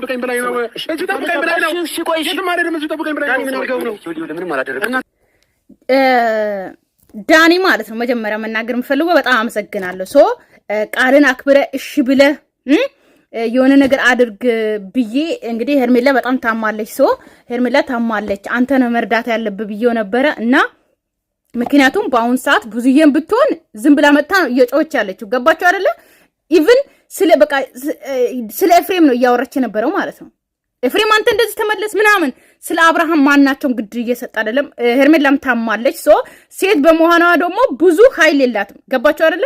ጠብቀኝ በላይ ነው። እዚህ ጠብቀኝ በላይ ነው። እሺ ቆይ እሺ ማለት ነው። እዚህ ጠብቀኝ በላይ ነው። ምን አድርገው ነው? ምንም አላደረግም። ዳኒ ማለት ነው መጀመሪያ መናገር የምፈልገው በጣም አመሰግናለሁ። ሶ ቃልን አክብረ እሺ ብለ የሆነ ነገር አድርግ ብዬ እንግዲህ ሄርሜላ በጣም ታማለች። ሶ ሄርሜላ ታማለች አንተ ነው መርዳት ያለብህ ብዬው ነበረ እና ምክንያቱም በአሁን ሰዓት ብዙዬም ብትሆን ዝም ብላ መጣ ነው እየጮች ያለችው ገባችሁ አይደለ? ኢቭን ስለ ኤፍሬም ነው እያወራች ነበረው ማለት ነው። ኤፍሬም አንተ እንደዚህ ተመለስ ምናምን ስለ አብርሃም ማናቸውን ግድ እየሰጣ አይደለም። ሄርሜላም ታማለች። ሶ ሴት በመሆኗ ደግሞ ብዙ ኃይል የላትም ገባችሁ አይደለ?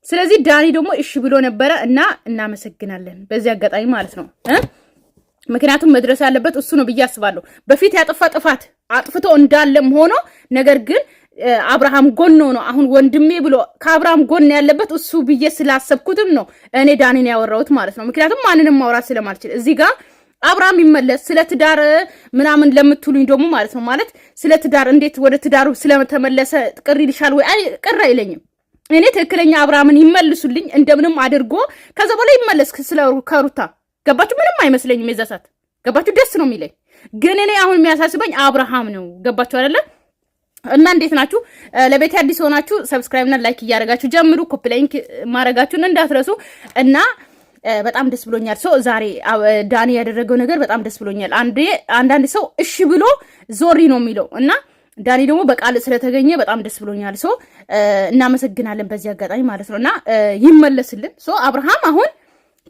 ስለዚህ ዳኒ ደግሞ እሺ ብሎ ነበረ እና እናመሰግናለን በዚህ አጋጣሚ ማለት ነው። ምክንያቱም መድረስ ያለበት እሱ ነው ብዬ አስባለሁ። በፊት ያጠፋ ጥፋት አጥፍቶ እንዳለም ሆኖ ነገር ግን አብርሃም ጎን ነው አሁን ወንድሜ ብሎ ከአብርሃም ጎን ያለበት እሱ ብዬ ስላሰብኩትም ነው እኔ ዳኒን ያወራሁት ማለት ነው። ምክንያቱም ማንንም ማውራት ስለማልችል እዚህ ጋር አብርሃም ይመለስ ስለ ትዳር ምናምን ለምትሉኝ ደግሞ ማለት ነው ማለት ስለ ትዳር እንዴት ወደ ትዳሩ ስለተመለሰ ቅር ይልሻል ወይ? አይ ቅር አይለኝም። እኔ ትክክለኛ አብርሃምን ይመልሱልኝ እንደምንም አድርጎ ከዛ በኋላ ይመለስ ከሩታ ገባችሁ? ምንም አይመስለኝም የዛሳት ገባችሁ? ደስ ነው የሚለኝ። ግን እኔ አሁን የሚያሳስበኝ አብርሃም ነው ገባችሁ አይደለ? እና እንዴት ናችሁ? ለቤት አዲስ ሆናችሁ ሰብስክራይብ እና ላይክ እያደረጋችሁ ጀምሩ። ኮፒ ላይክ ማድረጋችሁን እንዳትረሱ እና በጣም ደስ ብሎኛል። ሰው ዛሬ ዳኒ ያደረገው ነገር በጣም ደስ ብሎኛል። አንዳንድ ሰው እሺ ብሎ ዞሪ ነው የሚለው እና ዳኒ ደግሞ በቃል ስለተገኘ በጣም ደስ ብሎኛል። ሰው እናመሰግናለን በዚህ አጋጣሚ ማለት ነውና ይመለስልን። ሰው አብርሃም አሁን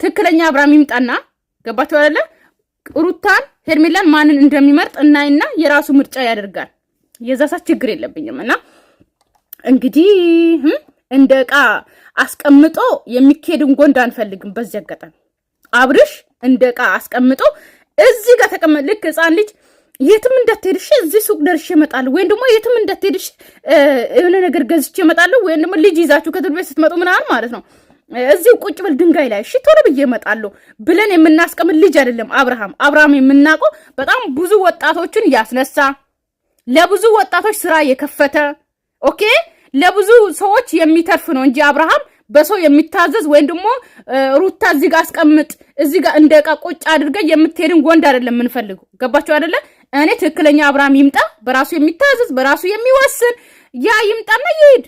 ትክክለኛ አብርሃም ይምጣና ገባችሁ አይደለ? ሩታን ሄርሜላን ማንን እንደሚመርጥ እናይና የራሱ ምርጫ ያደርጋል። የዛሳት ችግር የለብኝም እና እንግዲህ እንደ ዕቃ አስቀምጦ የሚኬድን ጎንድ አንፈልግም። በዚህ አጋጣሚ አብርሽ እንደ ዕቃ አስቀምጦ እዚህ ጋር ተቀመጥ ልክ ህፃን ልጅ የትም እንዳትሄድሽ እዚህ ሱቅ ደርሼ እመጣለሁ ወይም ደግሞ የትም እንዳትሄድሽ የሆነ ነገር ገዝቼ እመጣለሁ ወይም ደግሞ ልጅ ይዛችሁ ከትምህርት ቤት ስትመጡ ምናምን ማለት ነው እዚህ ቁጭ በል ድንጋይ ላይ እሺ ቶሎ ብዬ እመጣለሁ ብለን የምናስቀምጥ ልጅ አይደለም አብርሃም የምናውቀው በጣም ብዙ ወጣቶችን ያስነሳ ለብዙ ወጣቶች ስራ የከፈተ ኦኬ ለብዙ ሰዎች የሚተርፍ ነው እንጂ አብርሃም በሰው የሚታዘዝ ወይም ደግሞ ሩታ እዚህ ጋር አስቀምጥ እዚህ ጋር እንደ ዕቃ ቁጭ አድርገ የምትሄድን ጎንድ አይደለም የምንፈልገው ገባችሁ አይደለ? እኔ ትክክለኛ አብርሃም ይምጣ በራሱ የሚታዘዝ በራሱ የሚወስን ያ ይምጣና ይሄድ።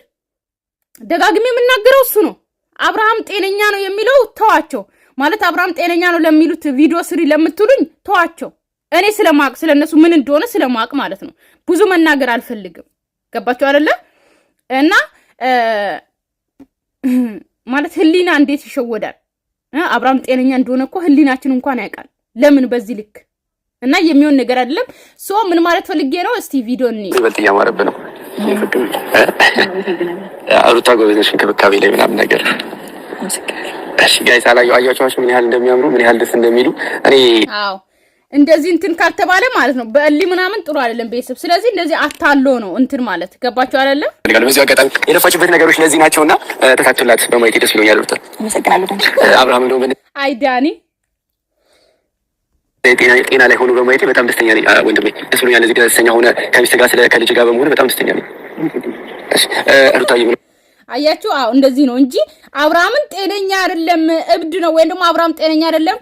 ደጋግሜ የምናገረው እሱ ነው። አብርሃም ጤነኛ ነው የሚለው ተዋቸው ማለት አብርሃም ጤነኛ ነው ለሚሉት ቪዲዮ ስሪ ለምትሉኝ ተዋቸው። እኔ ስለማቅ ስለነሱ ምን እንደሆነ ስለማቅ ማለት ነው ብዙ መናገር አልፈልግም ገባችሁ አይደለ? እና ማለት ህሊና እንዴት ይሸወዳል? አብርሃም ጤነኛ እንደሆነ እኮ ህሊናችን እንኳን ያውቃል። ለምን በዚህ ልክ እና የሚሆን ነገር አይደለም። ሶ ምን ማለት ፈልጌ ነው? እስቲ ቪዲዮ እንይ። ይበልጥ እያማረብህ ነው። ሩታ ጎበዝ ነሽ እንክብካቤ ላይ ምናምን ነገር። እሺ ጋይስ አያችኋቸው ምን ያህል እንደሚያምሩ ምን ያህል ደስ እንደሚሉ እኔ አዎ እንደዚህ እንትን ካልተባለ ማለት ነው በእሊ ምናምን ጥሩ አይደለም ቤተሰብ። ስለዚህ እንደዚህ አታሎ ነው እንትን ማለት ገባችሁ አይደለም? በዚህ አጋጣሚ የለፋችበት ነገሮች እነዚህ ናቸውና ተካክቶላት በማየት ደስ ብሎኛል። ሩታ አመሰግናለሁ። አብርሃም ነው አይ ዳኒ ጤና ላይ ሆኖ በማየት በጣም ደስተኛ ነኝ ወንድሜ። ደስ ብሎኛል። እዚህ ደስተኛ ሆነ ከሚስት ጋር ከልጅ ጋር በመሆን በጣም ደስተኛ ነኝ። እሺ ሩታዬ አያችሁ አዎ እንደዚህ ነው እንጂ አብርሃምን ጤነኛ አይደለም እብድ ነው ወይም ደግሞ አብርሃም ጤነኛ አይደለም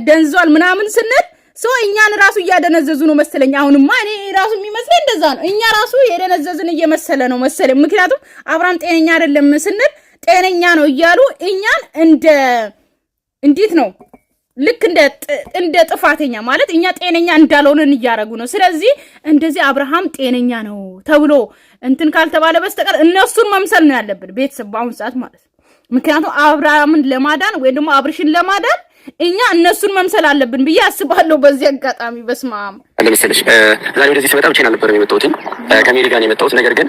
ደንዟል ምናምን ስንል ሶ እኛን ራሱ እያደነዘዙ ነው መሰለኝ። አሁንማ እኔ ራሱ የሚመስለኝ እንደዛ ነው። እኛ ራሱ የደነዘዝን እየመሰለ ነው መሰለኝ። ምክንያቱም አብርሃም ጤነኛ አይደለም ስንል ጤነኛ ነው እያሉ እኛን እንዴት ነው ልክ እንደ ጥፋተኛ ማለት እኛ ጤነኛ እንዳልሆነን እያረጉ ነው። ስለዚህ እንደዚህ አብርሃም ጤነኛ ነው ተብሎ እንትን ካልተባለ በስተቀር እነሱን መምሰል ነው ያለብን ቤተሰብ በአሁን ሰዓት ማለት ነው። ምክንያቱም አብርሃምን ለማዳን ወይ ደግሞ አብርሽን ለማዳን እኛ እነሱን መምሰል አለብን ብዬ አስባለሁ። በዚህ አጋጣሚ በስማም ለምሳሌ ዛሬ ወደዚህ ስመጣ ብቻዬን አልነበረም የመጣሁት ከሜሪ ጋር ነው የመጣሁት። ነገር ግን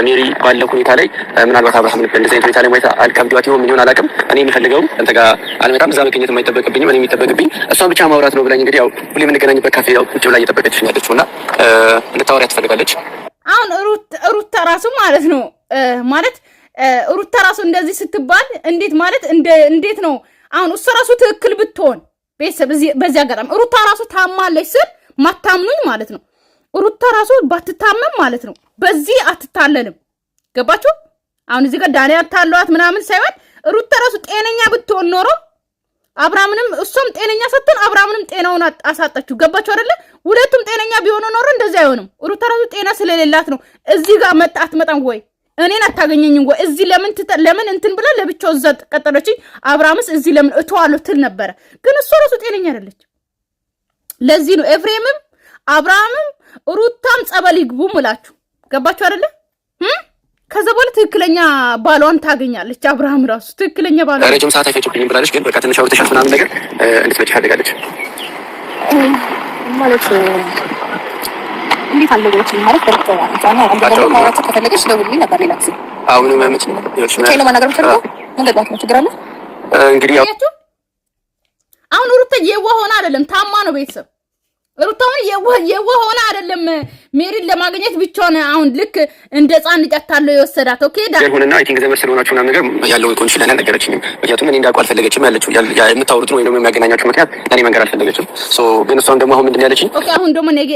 ሜሪ ባለው ሁኔታ ላይ ምናልባት አብርሃም እንደዚህ አይነት ሁኔታ ላይ ማይታ አልከብዷት ይሆን ምን ይሆን አላውቅም። እኔ የምፈልገው አንተ ጋር አልመጣም እዛ መገኘት የማይጠበቅብኝም እኔ የሚጠበቅብኝ እሷን ብቻ ማውራት ነው ብላኝ እንግዲህ ያው ሁሌ የምንገናኝበት ካፌ ያው ቁጭ ብላ እየጠበቀችኝ ያለችውና እንድታወሪያት ትፈልጋለች። አሁን ሩታ ራሱ ማለት ነው ማለት ሩታ ራሱ እንደዚህ ስትባል እንዴት ማለት እንዴት ነው አሁን እሱ ራሱ ትክክል ብትሆን ቤተሰብ በዚህ አጋጣሚ ሩታ ራሱ ታማለች ስል ማታምኑኝ ማለት ነው። ሩታ ራሱ ባትታመም ማለት ነው በዚህ አትታለልም። ገባችሁ? አሁን እዚህ ጋር ዳንኤል ታሏት ምናምን ሳይሆን ሩታ ራሱ ጤነኛ ብትሆን ኖሮ አብርሃምንም እሷም ጤነኛ ስትሆን አብርሃምንም ጤናውን አሳጣችሁ። ገባችሁ አይደለ? ሁለቱም ጤነኛ ቢሆኑ ኖሮ እንደዛ አይሆንም። ሩታ ራሱ ጤና ስለሌላት ነው እዚህ ጋር መጣ አትመጣም ወይ እኔን አታገኘኝም ወይ እዚህ ለምን እንትን ብላ ለብቻው እዛ ቀጠለች። አብርሃምስ እዚህ ለምን እተዋለሁ ትል ነበረ። ግን እሷ ራሱ ጤነኛ አይደለች። ለዚህ ነው ኤፍሬምም አብርሃምም ሩታም ጸበል ይግቡ ሙላችሁ። ገባችሁ አይደለ? ከዛ በኋላ ትክክለኛ ባሏን ታገኛለች። አብርሃም ራሱ ትክክለኛ ባሏን ረጅም ሰዓት አይፈጅብኝም ብላለች። ግን በቃ ትንሽ አውርተሻት ምናምን ነገር እንድትመጪ ፈልጋለች ማለት እንዴት አለች ማለት በቃ ማለት ከፈለገች ደውልልኝ ነበር ሌላ ጊዜ። አሁንም ማመች ነው ከሌላ ማናገር ፈልገው መንገድ ነው ችግር አለ እንግዲህ አሁን ሩታ የዋህ ሆና አይደለም ታማ ነው ቤተሰብ ሩታውን የዋህ ሆና አይደለም ሜሪን ለማግኘት ብቻውን አሁን ልክ እንደ ጻን ልጫታለው የወሰዳት ኦኬ ዳ ይሁንና አይ ቲንክ ዘመድ ስለሆናችሁ ምናምን ነገር ያለው ኮንፊደንስ ነገረችኝ። ምክንያቱም እኔ እንዳውቅ አልፈለገችም ያለችው የምታወሩት ነው ወይ ነው የሚያገናኛችሁ ምክንያት ለኔ መንገር አልፈለገችም። ሶ ግን እሷም ደግሞ አሁን ምንድን ያለችኝ ኦኬ አሁን ደግሞ ነገ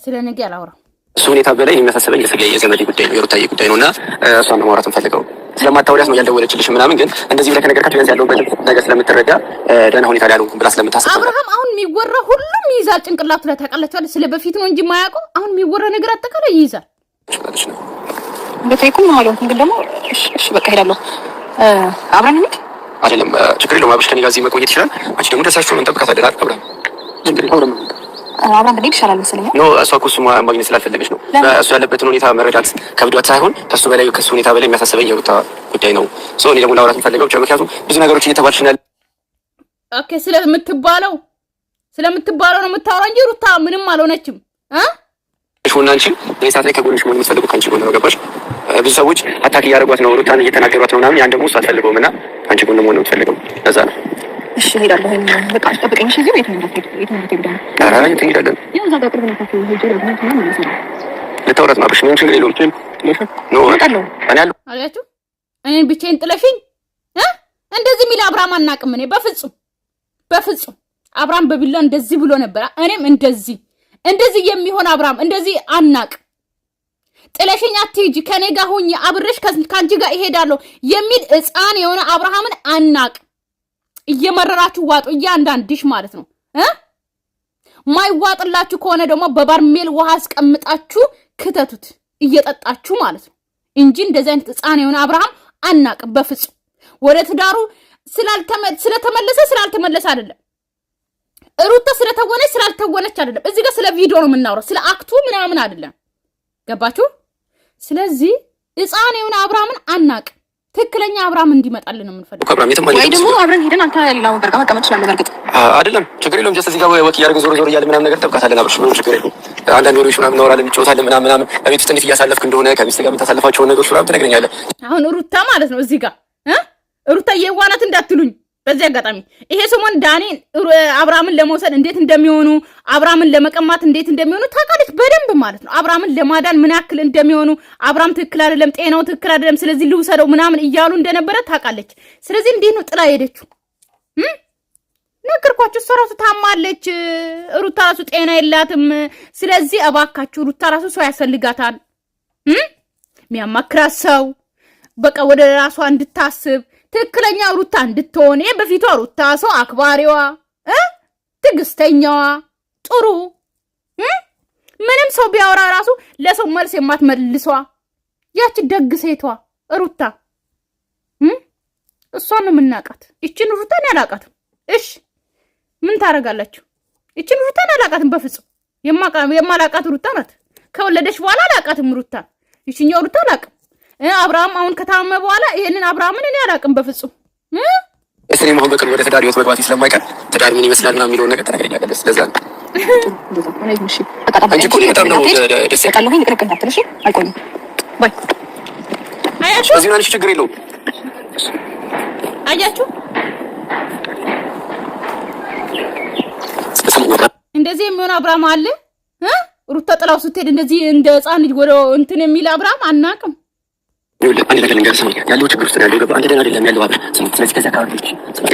ስለ ነገ አላወራም እሱ ሁኔታ በላይ የሚያሳስበኝ የዘመድ ጉዳይ ነው የሩታዬ ጉዳይ ነውና እሷን ነው ማውራት እንፈልገው ስለማታወሪያት ነው ያልደወለችልሽ ምናምን ግን እንደዚህ ብለህ ከነገርካችሁ ቢያንስ ያለውን ነገር ስለምትረዳ ደህና ሁኔታ ላይ አልሆንኩም ብላ ስለምታስብ አብርሃም አሁን የሚወራ ሁሉም ይይዛል ጭንቅላቱ ላይ ታውቃላችሁ አይደል? ስለ በፊት ነው እንጂ የማያውቀው አሁን የሚወራ ነገር አጠቃላይ ይይዛል። በተይኩም ማለት ግን ደግሞ እሺ በቃ ሄዳለሁ አብረን እንሂድ አይደለም ችግር የለውም አብርሽ ከእኔ ጋር እዚህ መቆየት ይችላል። አንቺ ደግሞ ደሳችሁ እንጠብቃት አይደል? አብረን እንግዲህ አብረን እንሂድ ይሻላል መሰለኝ። ኖ እሷ እኮ እሱ ማግኘት ስላልፈለገች ነው እሱ ያለበትን ሁኔታ መረዳት ከብዷት ሳይሆን ከሱ በላይ ከሱ ሁኔታ በላይ የሚያሳስበኝ የሩታ ጉዳይ ነው። ሶ እኔ ደግሞ ላውራት የምፈልገው ምክንያቱም ብዙ ነገሮች እየተባልሽ ነው። ኦኬ ስለምትባለው ነው የምታወራው እንጂ ሩታ ምንም አልሆነችም እሺውና አንቺ ለይሳት ላይ ከጎንሽ መሆን የምትፈልጉ ካንቺ ጎን ነው። ገባሽ? ብዙ ሰዎች አታክ እያደረጓት ነው ሩታን እየተናገሯት ነው ምናምን ያን ደግሞ እሱ አልፈልገውም እና አንቺ ጎን መሆን ነው የምትፈልገው ለዛ ነው። እሺ ሄዳለሁ በቃ ጠብቀኝ። እሺ እዚህ ቤት ነው ደግሞ አራ እንሄዳለን ያው እዛ ጋር ቅርብ ነው ታውቁ ሄጄ ደግሞ ማለት ነው ልታወራት ነው ምን ችግር የለውም ነው እመጣለሁ እኔ አለሁ አያችሁ እኔን ብቻዬን ጥለሽኝ እንደዚህ የሚል አብርሃም አናውቅም። እኔ በፍጹም አብርሃም በቢላ እንደዚህ ብሎ ነበር። እኔም እንደዚህ የሚሆን አብርሃም እንደዚህ አናቅ ጥለሽኝ አትሂጂ ከኔ ጋር ሁኚ አብረሽ ካንቺ ጋር እሄዳለሁ የሚል ሕፃን የሆነ አብርሃምን አናቅ። እየመረራችሁ ዋጡ እያንዳንድሽ ማለት ነው ማይዋጥላችሁ ከሆነ ደግሞ በበርሜል ውሃ አስቀምጣችሁ ክተቱት እየጠጣችሁ ማለት ነው እንጂ እንደዚህ አይነት ሕፃን የሆነ አብርሃም አናቅም በፍጹም። ወደ ትዳሩ ስላልተመለሰ አይደለም ሩታ ስላልተወነች አይደለም። እዚህ ጋር ስለ ቪዲዮ ነው የምናወራው ስለ አክቱ ምናምን አይደለም። ገባችሁ? ስለዚህ ሕፃን የሆነ አብርሃምን አናቅ ትክክለኛ አብርሃም እንዲመጣልን ነው የምንፈልገው። ወይ ደግሞ አብረን ሄደን አንተ ላው በርጋ መቀመጥ ይችላል። በርግጥ አይደለም ችግር የለውም። ጀስት እዚህ ጋር ወክ እያደረግን ዞር እያለ ምናምን ነገር ጠብቃታለን። አብርሽ ምንም ችግር የለውም። አንዳንድ ወሬዎች ምናምን እናወራለን እንጫወታለን ምናምን በቤት ውስጥ እንዴት እያሳለፍክ እንደሆነ ከሚስት ጋር የምታሳልፋቸውን ነገሮች ምናምን ትነግረኛለህ። አሁን ሩታ ማለት ነው እዚህ ጋር ሩታ የዋናት እንዳትሉኝ በዚህ አጋጣሚ ይሄ ሰሞን ዳኒን አብርሃምን ለመውሰድ እንዴት እንደሚሆኑ አብርሃምን ለመቀማት እንዴት እንደሚሆኑ ታውቃለች በደንብ ማለት ነው። አብርሃምን ለማዳን ምን ያክል እንደሚሆኑ አብርሃም ትክክል አይደለም፣ ጤናው ትክክል አይደለም፣ ስለዚህ ልውሰደው ምናምን እያሉ እንደነበረ ታውቃለች። ስለዚህ እንዴት ነው ጥላ ሄደችው? ነገርኳችሁ። እሷ ራሱ ታማለች። ሩታ ራሱ ጤና የላትም። ስለዚህ እባካችሁ ሩታ ራሱ ሰው ያስፈልጋታል፣ የሚያማክራት ሰው በቃ ወደ ራሷ እንድታስብ ትክክለኛ ሩታ እንድትሆን በፊቷ ሩታ ሰው አክባሪዋ ትግስተኛዋ ጥሩ ምንም ሰው ቢያወራ ራሱ ለሰው መልስ የማትመልሷ ያቺ ደግ ሴቷ ሩታ እሷን ነው የምናውቃት። እቺን ሩታን ያላውቃትም። እሺ ምን ታረጋላችሁ? እቺን ሩታን ያላውቃትም በፍጹም። የማላውቃት ሩታ ናት። ከወለደች በኋላ አላውቃትም ሩታ። እቺኛው ሩታ አላውቅም። አብርሃም አሁን ከታመመ በኋላ ይሄንን አብርሃምን እኔ አላውቅም በፍጹም። እስሪ መሆን በቅርብ ወደ ትዳር ህይወት መግባት ስለማይቀር ትዳር ምን ይመስላል ምናምን የሚለውን ነገር ተናግረኛለህ። ስለዛ ነው አንቺ እኮ በጣም ነው ደስ ያለኝ። አያችሁ እዚህ አንቺ ችግር የለውም። አያችሁ እንደዚህ የሚሆን አብርሃም አለ። ሩታ ጥላው ስትሄድ እንደዚህ እንደ ህፃን ልጅ ወደ እንትን የሚል አብርሃም አናውቅም። ይኸውልህ አንድ ነገር ልንገርህ፣ ስማኝ። ያለው ችግር ውስጥ ነው ያለው። ገባህ? አንተ ደህና አይደለም ያለው አብረን። ስለዚህ ከዚያ አካባቢ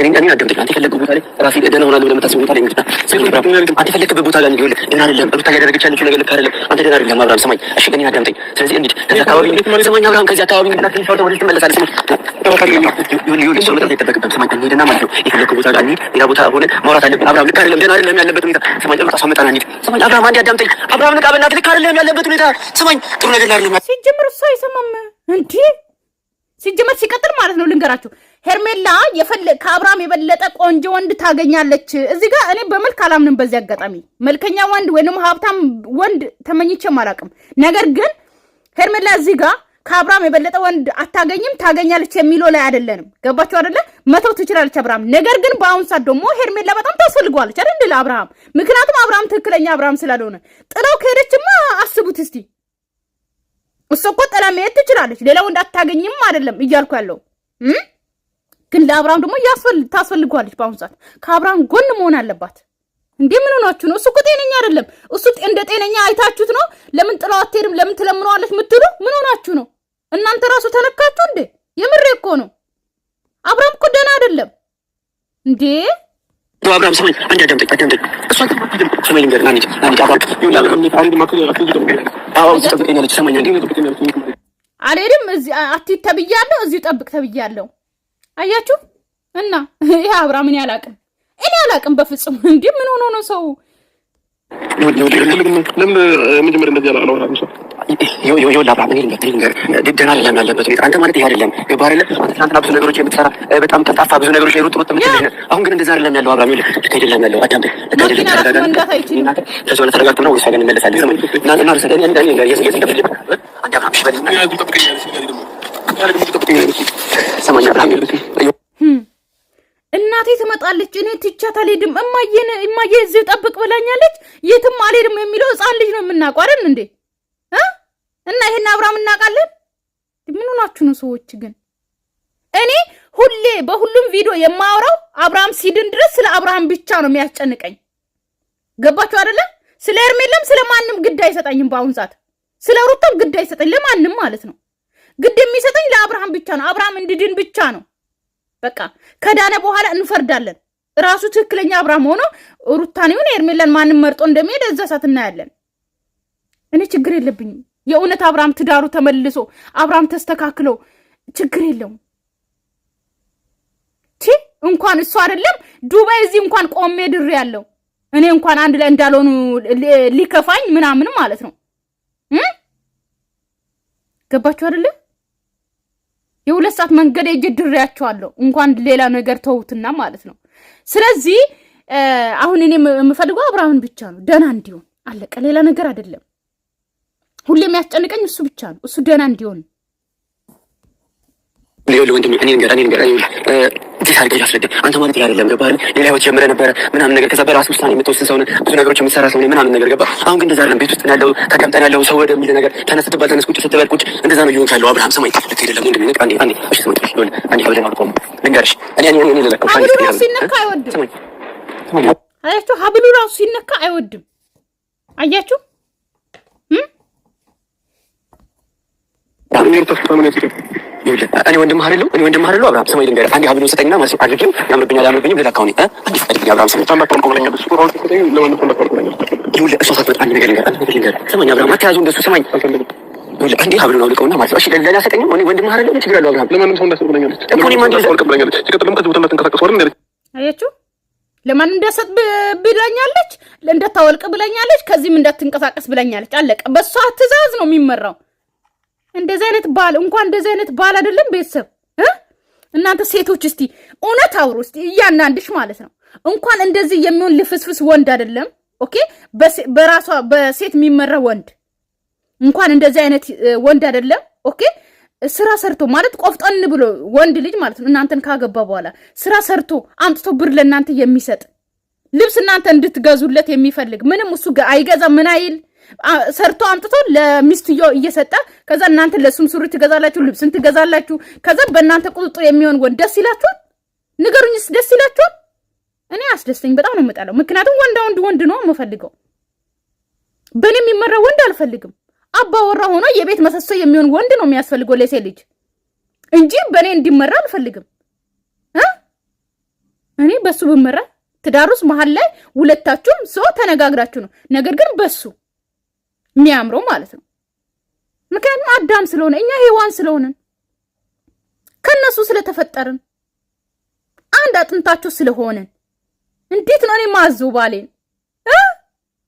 እኔ አዳምጠኝ። አንተ የፈለግህ ቦታ ላይ ራሴ ደህና ሆናለሁ ብለህ የምታስበው ቦታ ላይ እንግዲህ አንተ የፈለግህበት ቦታ ጋር እንግዲህ ይኸውልህ ደህና አይደለም። ሩታ እያደረገች ያለችው ነገር ልክ አይደለም። አንተ ደህና አይደለም አብርሃም፣ ስማኝ እሺ። እኔን አዳምጠኝ። ስለዚህ እንሂድ ከዚያ አካባቢ። ስማኝ አብርሃም፣ ከዚያ አካባቢ እንግዲህ ፈርተህ ወደዚህ ትመለሳለህ። ስማኝ ይኸውልህ ሰው መጣ ይጠበቅብህ። ስማኝ እንሂድና ማለት ነው የፈለግህ ቦታ ጋር እንሂድ። ሌላ ቦታ ሆነ ማውራት አለብን። አብርሃም ልክ አይደለም፣ ደህና አይደለም ያለበት ሁኔታ። ስማኝ ሩታ ሰው መጣና እንሂድ። ስማኝ አብርሃም፣ አንዴ አዳምጠኝ። አብርሃም ልክ በእናትህ ልክ አይደለም ያለበት ሁኔታ። ስማኝ ጥሩ ነገር አይደለም። ሲጀምር እሱ አይሰማም እንዴ? ሲጀመር ሲቀጥል ማለት ነው ልንገራችሁ፣ ሄርሜላ ከአብርሃም የበለጠ ቆንጆ ወንድ ታገኛለች። እዚህ ጋር እኔ በመልክ አላምንም። በዚህ አጋጣሚ መልከኛ ወንድ ወይንም ሀብታም ወንድ ተመኝቼም አላውቅም። ነገር ግን ሄርሜላ እዚህ ጋር ከአብርሃም የበለጠ ወንድ አታገኝም፣ ታገኛለች የሚለው ላይ አይደለንም። ገባችሁ አይደለ? መተው ትችላለች አብርሃም። ነገር ግን በአሁን ሰዓት ደግሞ ሄርሜላ በጣም ታስፈልገዋለች አይደል ለአብርሃም። ምክንያቱም አብርሃም ትክክለኛ አብርሃም ስላልሆነ ጥላው ከሄደችማ አስቡት እስቲ። እሱ እኮ ጥላ መሄድ ትችላለች፣ ሌላ ወንድ አታገኝም አይደለም እያልኩ ያለው ግን ለአብርሃም ደግሞ ታስፈልገዋለች። በአሁኑ ሰዓት ከአብርሃም ጎን መሆን አለባት። እንዴ ምን ሆናችሁ ነው? እሱ እኮ ጤነኛ አይደለም። እሱ እንደ ጤነኛ አይታችሁት ነው ለምን ጥላው አትሄድም ለምን ትለምነዋለች ምትሉ? ምን ሆናችሁ ነው እናንተ? ራሱ ተነካችሁ እንዴ? የምሬ እኮ ነው። አብርሃም እኮ ደህና አይደለም እንዴ። አብርሃም ስማኝ፣ አንድ አዳምጠኝ። እሷ ስማኝ ልንገርህ፣ አንድ አልሄድም እዚህ አትሂድ ተብያለሁ፣ እዚሁ ጠብቅ ተብያለሁ። አያችሁ እና ይሄ አብርሃም እኔ አላቅም በፍጹም። እንዴ ምን ሆኖ ነው ሰው ለምን መጀመሪያ እንደዚህ አላወራም? ይኸውልህ አብርሃም ደህና አይደለም ያለበት ሁኔታ። አንተ ማለት ይሄ አይደለም። ገባህ አይደለም? አንተ ትናንትና ብዙ ነገሮች የምትሰራ በጣም ጠጣፋ ብዙ ነገሮች ሩጥ የምትልህ አሁን ግን እንደዛ አይደለም ያለው አብርሃም። ይኸውልህ ልክ አይደለም ያለው። አዳምጠኝ። ልክ አይደለም ተረጋግተን ነው ወይስ አገን እንመለሳለን? ሰማኝ አብርሃም እናቴ ትመጣለች፣ እኔ ትቻት አልሄድም። እማዬ እዚህ ጠብቅ ብላኛለች፣ የትም አልሄድም የሚለው ህፃን ልጅ ነው የምናውቀው አይደል እንዴ? እና ይሄን አብርሃም እናውቃለን። ምን ሆናችሁ ነው ሰዎች? ግን እኔ ሁሌ በሁሉም ቪዲዮ የማወራው አብርሃም ሲድን ድረስ ስለ አብርሃም ብቻ ነው የሚያስጨንቀኝ። ገባችሁ አይደለ? ስለ ሄርሜላም ስለ ማንም ግድ አይሰጠኝም። በአሁን ሰዓት ስለ ሩታም ግድ አይሰጠኝ፣ ለማንም ማለት ነው። ግድ የሚሰጠኝ ለአብርሃም ብቻ ነው። አብርሃም እንዲድን ብቻ ነው። በቃ ከዳነ በኋላ እንፈርዳለን። ራሱ ትክክለኛ አብርሃም ሆኖ ሩታን ይሁን ሄርሜላን ማንም መርጦ እንደሚሄድ እዛ ሰዓት እናያለን። እኔ ችግር የለብኝም። የእውነት አብርሃም ትዳሩ ተመልሶ አብርሃም ተስተካክሎ ችግር የለውም። እንኳን እሱ አይደለም ዱባይ እዚህ እንኳን ቆሜ ድሬ ያለው እኔ እንኳን አንድ ላይ እንዳልሆኑ ሊከፋኝ ምናምን ማለት ነው። ገባችሁ አይደለ? የሁለት ሰዓት መንገድ እጄ ድሬያቸዋለሁ። እንኳን ሌላ ነገር ተውትና ማለት ነው። ስለዚህ አሁን እኔ የምፈልገው አብርሃምን ብቻ ነው፣ ደህና እንዲሆን አለቀ። ሌላ ነገር አይደለም። ሁሌ የሚያስጨንቀኝ እሱ ብቻ ነው፣ እሱ ደህና እንዲሆን። ወንድሜ እኔ ነገር እንዴት አድርገህ ያስረዳኝ? አንተ ማለት ይሄ አይደለም። ገባህ? ሌላ ህይወት ጀምረህ ነበረ ምናምን ነገር፣ ከዛ በራስህ ውሳኔ የምትወስን ሰው ነህ፣ ብዙ ነገሮች የምትሰራ ሰው ነህ ምናምን ነገር። ገባህ? አሁን ግን እንደዛ አይደለም። ቤት ውስጥ ያለው ተቀምጠን ያለው ሰው ወደሚል ነገር ተነስ ስትባል ተነስ፣ ቁጭ ስትባል ቁጭ፣ እንደዛ ነው እየሆንክ ያለው አብርሃም። ስማኝ፣ ልክ አይደለም ወንድሜ። አንዴ እሺ፣ ስማኝ፣ አንዴ ሀብልን አልቆም ልንገርሽ። እኔ ለቀው ሀብሉ ራሱ ሲነካ አይወድም። አያችሁ፣ ሀብሉ ራሱ ሲነካ አይወድም። አያችሁ እኔ ወንድምህ አይደለሁ አብርሃም። ስማኝ ልንገርህ፣ አንዴ ሀብሉን ስጠኝና መልስ አድርጌው ያምርብኛል አያምርብኝም ልለካው አንዴ ፈቅድልኝ አብርሃም። ስማኝ እሷ ሳትመጣ አንድ ነገር ልንገርህ። ስማኝ አብርሃም፣ አትያዙ እንደሱ። ስማኝ አንዴ ሀብሉን አውልቀውና ማለት ነው። እሺ ለእኔ አሰጠኝም። እኔ ወንድምህ አይደለሁ፣ ችግር አለው አብርሃም። ለማንም ሰው እንዳሰጥ ብለኛለች እኮ እኔማ ብለኛለች። ሲቀጥል ደግሞ ከዚህ ቦታ እንዳትንቀሳቀሱ አይደል? አያችሁ፣ ለማንም እንዳሰጥ ብለኛለች፣ እንዳታወልቅ ብለኛለች፣ ከዚህም እንዳትንቀሳቀስ ብለኛለች። አለቀ። በእሷ ትእዛዝ ነው የሚመራው። እንደዚህ አይነት ባል እንኳን እንደዚህ አይነት ባል አይደለም ቤተሰብ እናንተ ሴቶች እስቲ እውነት አውሩ እስቲ እያንዳንድሽ ማለት ነው። እንኳን እንደዚህ የሚሆን ልፍስፍስ ወንድ አይደለም ኦኬ፣ በራሷ በሴት የሚመራ ወንድ እንኳን እንደዚህ አይነት ወንድ አይደለም ኦኬ። ስራ ሰርቶ ማለት ቆፍጠን ብሎ ወንድ ልጅ ማለት ነው እናንተን ካገባ በኋላ ስራ ሰርቶ አምጥቶ ብር ለእናንተ የሚሰጥ ልብስ እናንተ እንድትገዙለት የሚፈልግ ምንም እሱ አይገዛ ምን አይል ሰርቶ አምጥቶ ለሚስትዮ እየሰጠ ከዛ እናንተ ለሱም ሱሪ ትገዛላችሁ፣ ልብስን ትገዛላችሁ። ከዛ በእናንተ ቁጥጥር የሚሆን ወንድ ደስ ይላችኋል? ንገሩኝስ፣ ደስ ይላችኋል? እኔ አስደስተኝ በጣም ነው የምጠላው። ምክንያቱም ወንድ ነው የምፈልገው። በእኔ የሚመራ ወንድ አልፈልግም። አባወራ ሆኖ የቤት መሰሶ የሚሆን ወንድ ነው የሚያስፈልገው ለሴት ልጅ። እንጂ በኔ እንዲመራ አልፈልግም። እኔ በሱ ብመራ ትዳሩስ መሀል ላይ ሁለታችሁም ሰው ተነጋግራችሁ ነው። ነገር ግን በሱ የሚያምረው ማለት ነው። ምክንያቱም አዳም ስለሆነ እኛ ሔዋን ስለሆነን ከነሱ ስለተፈጠርን አንድ አጥንታቸው ስለሆነን እንዴት ነው እኔ ማዘው ባሌን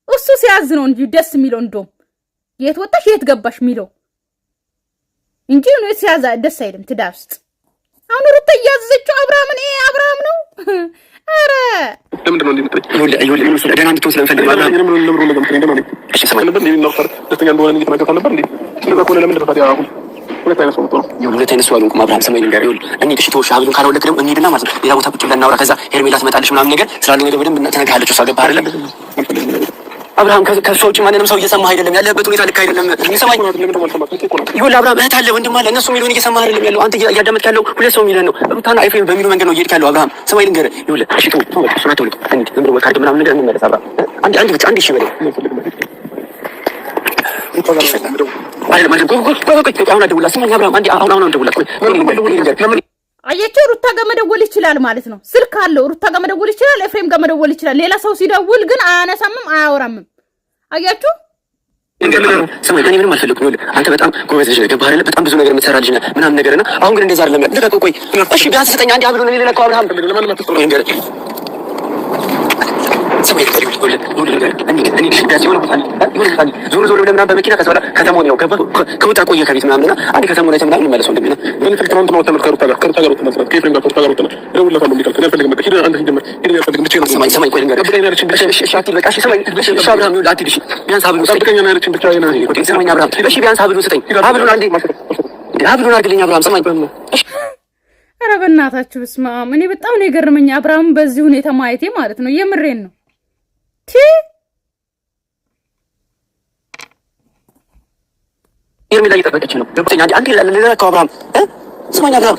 እሱ ሲያዝ ነው እንጂ ደስ የሚለው እንደውም የት ወጣሽ የት ገባሽ የሚለው እንጂ ነው ሲያዛ ደስ አይልም ትዳር ውስጥ። አሁን ሩታ እያዘዘችው አብርሃምን አብርሃም ነው። አረ ለምንድን ነው እንደምትጠጪ ይሁን ደህና እንድትሆን ስለምፈልግ ማለት ነው። ለምን እንደማለት እሺ ሰማይ ነበር ነው ፈር ደስተኛ እንደሆነ እየተናገርኩ ነበር እንዴ ስለዛ ከሆነ ለምን ተፈታያ አሁን ሁለት አይነት ሰው ነው ሁለት አይነት ሰው አልኩ አብርሃም ሰማይ ነገር ይሁን እኔ እሺ ተወሽ አብዱን ካላወለክ ደግሞ እንሂድና ማለት ነው ሌላ ቦታ ቁጭ ብለን እናውራ። ከዛ ሄርሜላ ትመጣለች ምናምን ነገር ስላለው ነገር በደንብ ተነጋግረች እሷ ገባ አይደለም አብርሃም ከሷ ውጪ ማንንም ሰው እየሰማህ አይደለም ያለበት ሁኔታ ልክ አይደለም። ይሰማኝ ይሁን አብርሃም እህት አለ ወንድም አለ እነሱ የሚሉን እየሰማህ አይደለም ያለው አንተ እያዳመጥክ ያለው ሁለት ሰው የሚለን ነው ሩታና ኤፍሬም በሚሉ መንገድ ነው እየሄድክ ያለው አብርሃም ሰማይ ልንገርህ ይሁን እሺ ተው እሱ ነው ተውልክ እንዴ ዝም ብሎ ወካድ ምናምን ነገር እንመለስ አብርሃም አንድ ብቻ አንድ እሺ በለው አየችው ሩታ ጋር መደወል ይችላል ማለት ነው። ስልክ አለው ሩታ ጋር መደወል ይችላል፣ ኤፍሬም ጋር መደወል ይችላል። ሌላ ሰው ሲደውል ግን አያነሳምም አያወራምም። አያችሁ ሰማይ እኔ ምንም አልፈልግም። አንተ በጣም ጎበዝ ልጅ ነህ፣ ገባህ አይደለ? በጣም ብዙ ነገር የምትሰራ ልጅ ነህ ምናምን ነገርና አሁን ግን እንደዛ አይደለም። ልቀቀው። ቆይ እሺ ቢያንስ ስጠኝ አንዴ አብሎ ነው ሌላ እኮ አብርሃም ለማንም አትስጠው ነገር ሰማይ ዞር ብለህ ምናምን በመኪና ከዛ በኋላ ከተማውን ያው ከወጣ ቆየ ከቤት ምናምንና አንድ ከተማውን ላይ ተምናምን እንመለሰው እንደሚና ግን ፍልትራውን ነው ተመልከሩ ከሩታ ጋር ተመስራት ከኤፍሬም ጋር ተወጣ ጋር ደውልላታለሁ የሚቀር ከፈልግ መጣ ሄደ አንተ ሂድ ሄደ ያፈልግ ብቻ ነው ሰማይ ቆይ ልንገርህ ብቻ ያለችን ብቻ እሺ አትይ በቃ እሺ ሰማይ እሺ አብርሃም ይኸውልህ አትሂድ እሺ ቢያንስ ሀብሉን ጠብቀኝ ነው ያለችን ብቻ አይና እሺ ሰማይ አብርሃም እሺ ቢያንስ ሀብሉን ስጠኝ ሀብሉን አንዴ ሀብሉን አድርግልኝ አብርሃም ሰማይ እሺ ኧረ በእናታችሁ በስመ አብ እኔ በጣም ነው የገረመኝ አብርሃም በዚህ ሁኔታ ማየቴ ማለት ነው የምሬን ነው ሄርሜላ እየጠበቀች ነው። ገብተኛ አንዴ ለለካው አብርሃም ስማኝ አብርሃም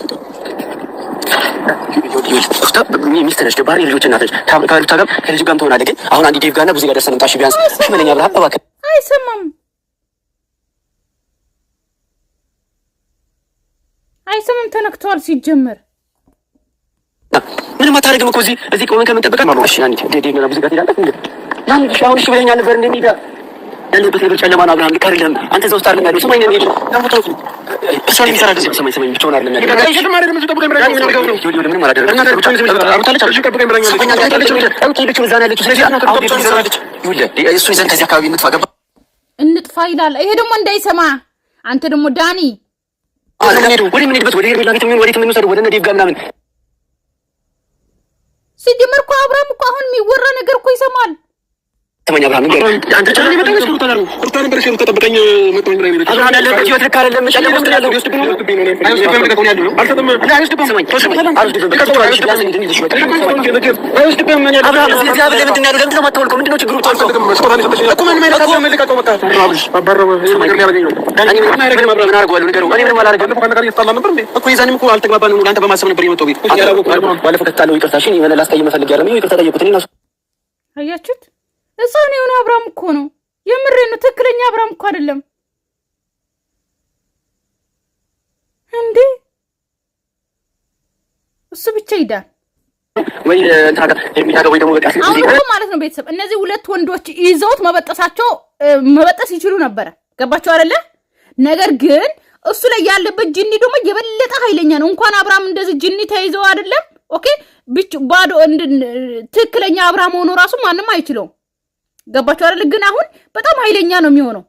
ሚስት ነች ደባሪ ልጆች እናቶች ከሩታ ጋር ከልጅ ጋርም ትሆናለህ። ግን አሁን አንዴ ዴቭ ጋር እና ብዙ ጋር ደርሰን እንጣሽ ቢያንስ እሺ በለኝ አብርሃም እባክህ። አይሰማም ተነክቷል ሲጀመር ምንም አታደርግም እኮ እዚህ ቆመን ከምንጠብቀህ እሺ አንዴ ዴቭ ጋር ብዙ ጋር ትሄዳለህ እንዴ ማን አሁን እሺ በለኝ ነበር እንደሚዳ ያለበት ነገር ጨለማ ነው አብርሃም ልክ አይደለም። አንተ እዛ ውስጥ አይደለም ያለው ሰማይ ነው የሚሄደው ታውቁ እሷ የሚሰራ ደስ ሰማይ ብቻውን አይደለም ያለው እሺ ማለት ነው ተጠብቀኝ ብራኝ ምን አድርገው ነው ምንም አላደረገም እና ብቻውን ዝም ብለህ አብታለች አልሽ ጠብቀኝ ብራኝ ሰማይ ያለች አውቂ ልጅ እዛ ነው ያለችው ስለዚህ አሁን ቤቱን ይዘራለች ይኸውልህ እሱ ይዘን ከዚህ አካባቢ እንጥፋ ገባ እንጥፋ ይላል ይሄ ደግሞ እንዳይሰማ አንተ ደግሞ ዳኒ አሁን ወደ ምን ሄድበት ወደ ሄርሜላ ቤት ምን ወዴት ምን ወሰደው ወደ ነዲብ ጋር ምናምን ሲጀመር እኮ አብርሃም እኮ አሁን የሚወራ ነገር እኮ ይሰማል ሰማኝ አብርሃም ነገር አንተ ቻለ ነው በጣም ስሩታ ነው ሩታ ነበር ሲሉ ተጠብቀኝ መጥቶኝ ብራኝ ነው አብርሃም ያለበት ህይወት ልክ አይደለም ጨለማ ውስጥ ያለው ይወስድብኝ ነው አይወስድብኝ ነው ከሆነ ያለው አልተደም እኔ አይወስድብኝ ሰማኝ አብርሃም እዚህ ጋር ለምንድን ነው ያለው ለምንድን ነው የማታወልቀው ምንድን ነው ችግሩ ታወልቀው እኮ ምን ማለት ነው መልካው በቃ አብርሽ አባረው ነገር ያደርገኝ እኔ ምን አደረገኝ አብርሃም ምን አደርገዋለሁ ንገረው እኔ ምንም አላደረገም እኮ ነገር እየተጣላ ነበር እንዴ እኮ የዛኔም እኮ አልተግባባንም አንተ በማሰብ ነበር የመጣው ቤት ያላወቁ ባለፈው ከተጣለው ይቅርታ እሺ እኔ ላስቀይም ፈልጌ አይደለም ይቅርታ ጠየቁት እኔ ነው አያችሁት እዛኔ የሆነ አብርሃም እኮ ነው የምሬ ነው ትክክለኛ አብርሃም እኮ አይደለም እንዴ እሱ ብቻ ይዳል ወይ ታጋ የሚታገው ወይ ደግሞ በቃ አሁን ማለት ነው ቤተሰብ እነዚህ ሁለት ወንዶች ይዘውት መበጠስ ይችሉ ነበር ገባችሁ አይደለ ነገር ግን እሱ ላይ ያለበት ጅኒ ደግሞ የበለጠ ኃይለኛ ነው እንኳን አብርሃም እንደዚህ ጅኒ ተይዘው አይደለም ኦኬ ባዶ ትክክለኛ አብርሃም ሆኖ ራሱ ማንም አይችለውም ገባችሁ አይደል ግን አሁን በጣም ኃይለኛ ነው የሚሆነው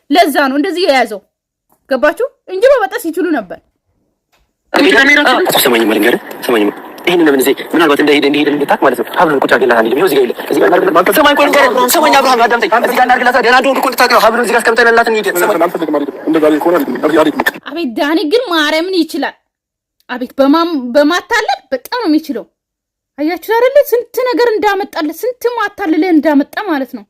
ለዛ ነው እንደዚህ የያዘው ገባችሁ እንጂ በበጠስ ይችሉ ነበር ሰማኝ ማለት ሰማኝ ይሄን ለምን እዚህ ምናልባት እንደሄደ እንድታክ ማለት ነው ሀብሉን ቁጭ አድርገን ይሄው እዚህ ጋር ማለት ሰማኝ ቆይ ነገር ሰማኝ አብርሃም አዳምጠኝ እዚህ ጋር እናድርግላት ደህና እንደሆነ እኮ እንድታክ ነው ሀብሉን እዚህ ጋር አስቀምጠንላት እንሂድ አቤት ዳኒ ግን ማርያምን ይችላል አቤት በማታለል በጣም ነው የሚችለው አያችሁ አይደል ስንት ነገር እንዳመጣለ ስንት ማታለለ እንዳመጣ ማለት ነው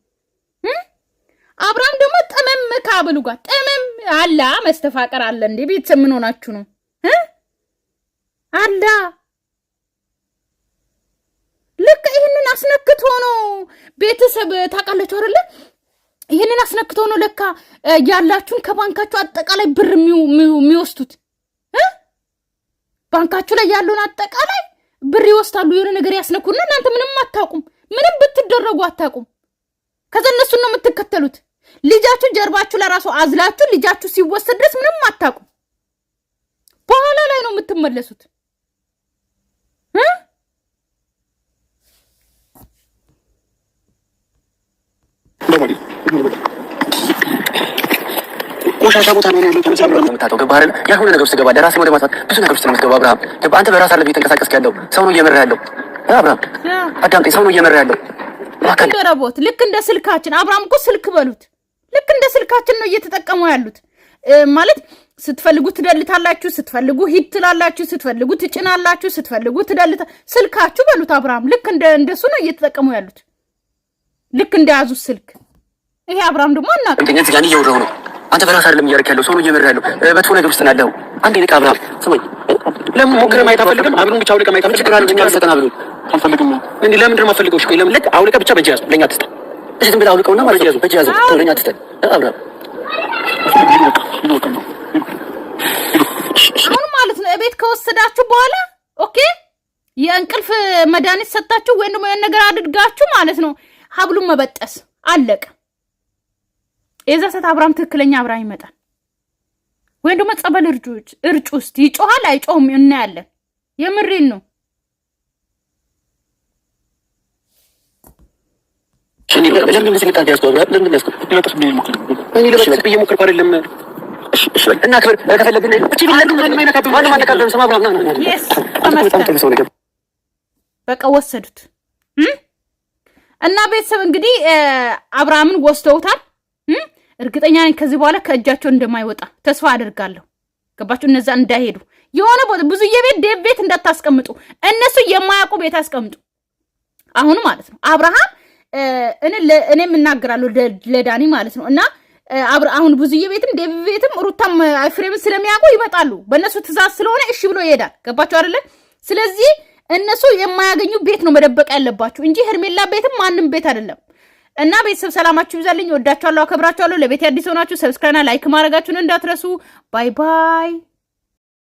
አብርሃም ደግሞ ጠመም ካብሉ ጋር ጠመም አላ መስተፋቀር አለ እንዴ ቤተሰብ ምን ሆናችሁ ነው አላ ልክ ይሄንን አስነክቶ ነው ቤተሰብ ታውቃላችሁ አይደል ይሄንን አስነክቶ ነው ለካ ያላችሁን ከባንካችሁ አጠቃላይ ብር የሚወስዱት ባንካችሁ ላይ ያለውን አጠቃላይ ብር ይወስዳሉ። የሆነ ነገር ያስነኩና እናንተ ምንም አታውቁም። ምንም ብትደረጉ አታውቁም። ከዛ እነሱን ነው የምትከተሉት። ልጃችሁ ጀርባችሁ ለራሱ አዝላችሁ ልጃችሁ ሲወሰድ ድረስ ምንም አታውቁም። በኋላ ላይ ነው የምትመለሱት። ቆሻሻ ቦታ ነው ያለው። ተመሳሳይ ነው የምታጠው። ገባህ አይደል? ያልሆነ ነገር ውስጥ ገባ። ለራስህ ወደ ማጥፋት ብዙ ነገር ውስጥ ነው የምትገባው። አብርሃም አንተ በራስህ አይደለም እየተንቀሳቀስክ ያለው፣ ሰው ነው እየመራ ያለው። አብርሃም አዳምጠኝ፣ ሰው ነው እየመራ ያለው። ልክ እንደ ስልካችን አብርሃም እኮ ስልክ በሉት። ልክ እንደ ስልካችን ነው እየተጠቀሙ ያሉት። ማለት ስትፈልጉ ትደልታላችሁ፣ ስትፈልጉ ሂድ ትላላችሁ፣ ስትፈልጉ ትጭናላችሁ፣ ስትፈልጉ ትደልታ ስልካችሁ በሉት። አብርሃም ልክ እንደሱ ነው እየተጠቀሙ ያሉት። ልክ እንደያዙት ስልክ። ይሄ አብርሃም ደግሞ አናውቅም። እንዴት ጋር እየወረው ነው? አንተ በራስህ አይደለም እያደረክ ያለው፣ ሰው ነው እየመራ ያለው። በትሆነ ነገር ውስጥ ናለው። አንዴ ልክ አብርሃም ስማኝ፣ ለምን ሞክረህ ማየት አፈልግም? አብሩን ብቻ አውልቀህ ማየት አፈልግም? እኛ ሰጠና ብሎ አልፈልግም። እንዴ ለምንድን ነው የማፈልገው? እሺ ለምን ልክ አውልቀህ ብቻ በእጅ ያዝ፣ ለኛ አትስጥ። እሺ ዝም ብለህ አውልቀውና ማለት ያዙ፣ በእጅ ያዝ፣ ለኛ አትስጥ። አብርሃም አሁን ማለት ነው እቤት ከወሰዳችሁ በኋላ ኦኬ፣ የእንቅልፍ መድኃኒት ሰጣችሁ ወይም ደግሞ ያን ነገር አድርጋችሁ ማለት ነው ሀብሉን መበጠስ አለቀ። የዛ ሰዓት አብርሃም ትክክለኛ አብርሃም ይመጣል። ወይም ደግሞ ጸበል እርጭ ውስጥ ይጮሃል አይጮህም እናያለን። የምሬን ነው። ለምን መስልጣት ያስቆብራ ለምን ያስቆብ ይወጣስ ምን ይሞክር እኔ ለበስ በየሞክር አይደለም። እሺ እና ክብር ከፈለግን እቺ ቢለዱ ምን ማይነካብ ማንም አለካደም ሰማ አብርሃም ነው yes በቃ ወሰዱት እና ቤተሰብ እንግዲህ አብርሃምን ወስተውታል። እርግጠኛ ነኝ ከዚህ በኋላ ከእጃቸው እንደማይወጣ ተስፋ አደርጋለሁ። ገባችሁ? እነዛ እንዳይሄዱ የሆነ ብዙ የቤት ዴቭ ቤት እንዳታስቀምጡ፣ እነሱ የማያውቁ ቤት አስቀምጡ። አሁን ማለት ነው አብርሃም እኔ እናገራለሁ ለዳኒ ማለት ነው እና አሁን ብዙ የቤትም ዴቭ ቤትም ሩታም ፍሬምን ስለሚያውቁ ይመጣሉ። በእነሱ ትእዛዝ ስለሆነ እሺ ብሎ ይሄዳል። ገባችሁ አይደለ? ስለዚህ እነሱ የማያገኙ ቤት ነው መደበቅ ያለባችሁ እንጂ ሄርሜላ ቤትም ማንም ቤት አይደለም። እና ቤተሰብ ሰላማችሁ ይብዛልኝ። ወዳችኋለሁ፣ አከብራችኋለሁ። ለቤት አዲስ ሆናችሁ ሰብስክራይብ እና ላይክ ማድረጋችሁን እንዳትረሱ። ባይ ባይ።